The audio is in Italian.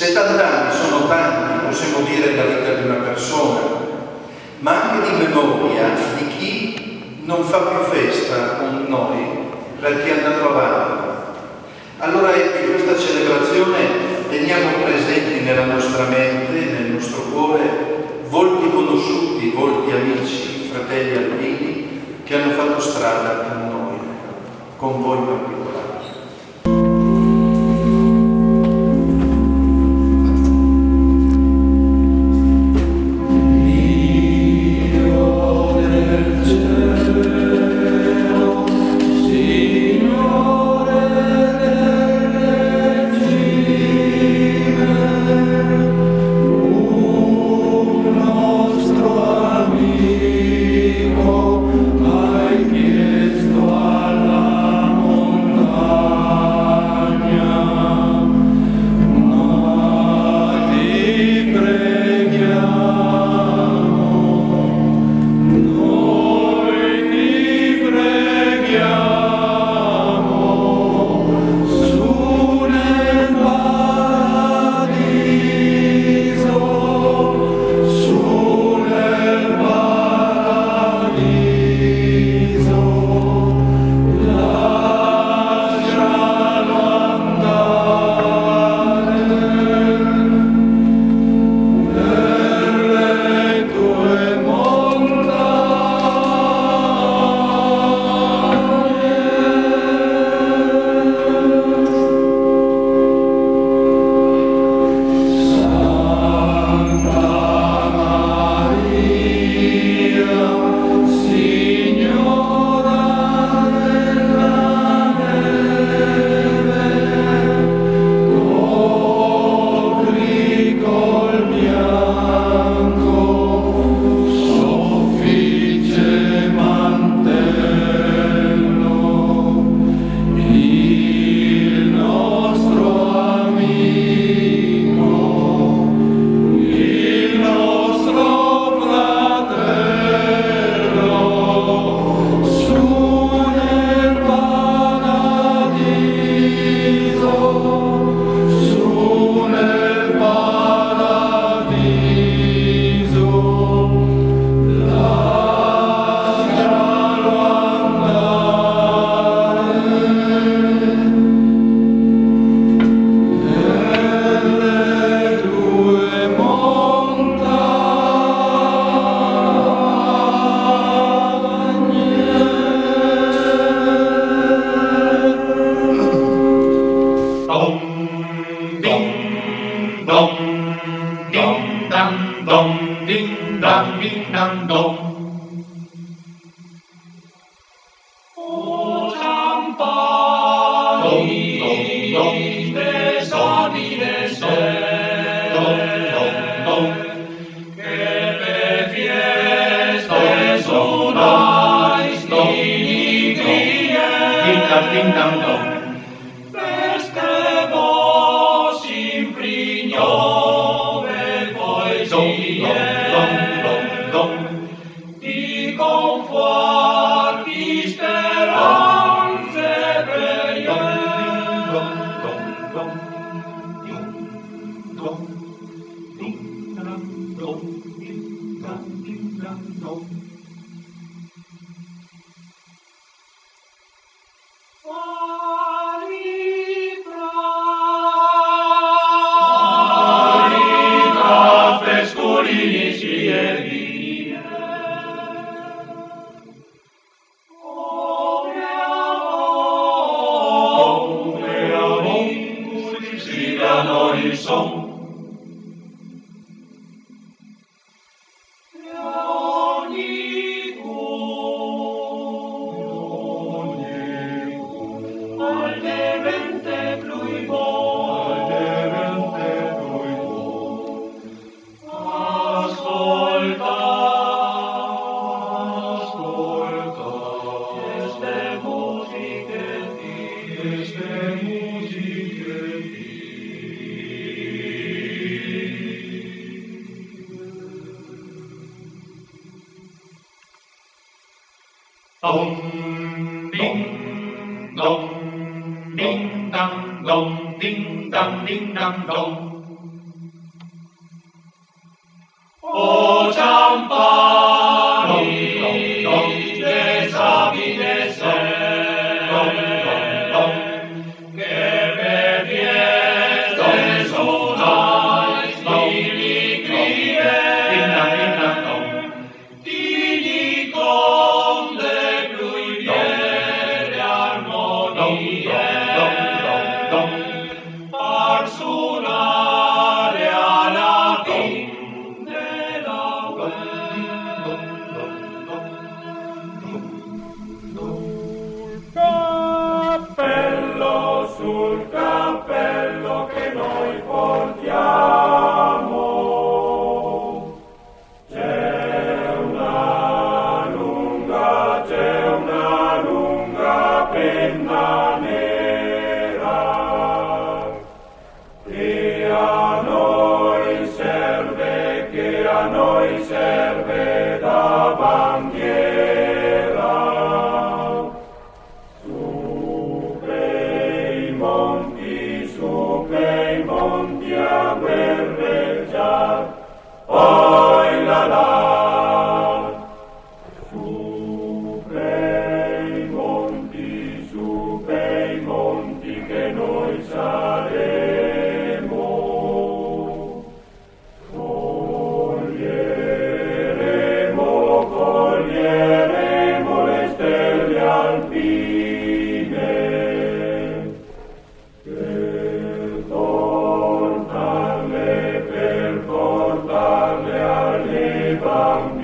70 anni sono tanti, possiamo dire, nella vita di una persona, ma anche di memoria di chi non fa più festa con noi perché è andato avanti. Allora ecco, in questa celebrazione teniamo presenti nella nostra mente, nel nostro cuore, volti conosciuti, volti amici, fratelli alpini che hanno fatto strada con noi, con voi in particolare. Dong, ding, dong, ding, dang, dong, ding, dang, dong. O Ciampani, de sabide se, che per fieste sonais diligrie, digli con de pluviere armonie, par suonare alla fin della sul cappello che noi portiamo c'è una lunga penna nera che a noi serve da bandiera. Su bei monti a guerreggiar, poi là. Su bei monti che noi saremo. Coglieremo le stelle alpine. Per portarle alle bambine.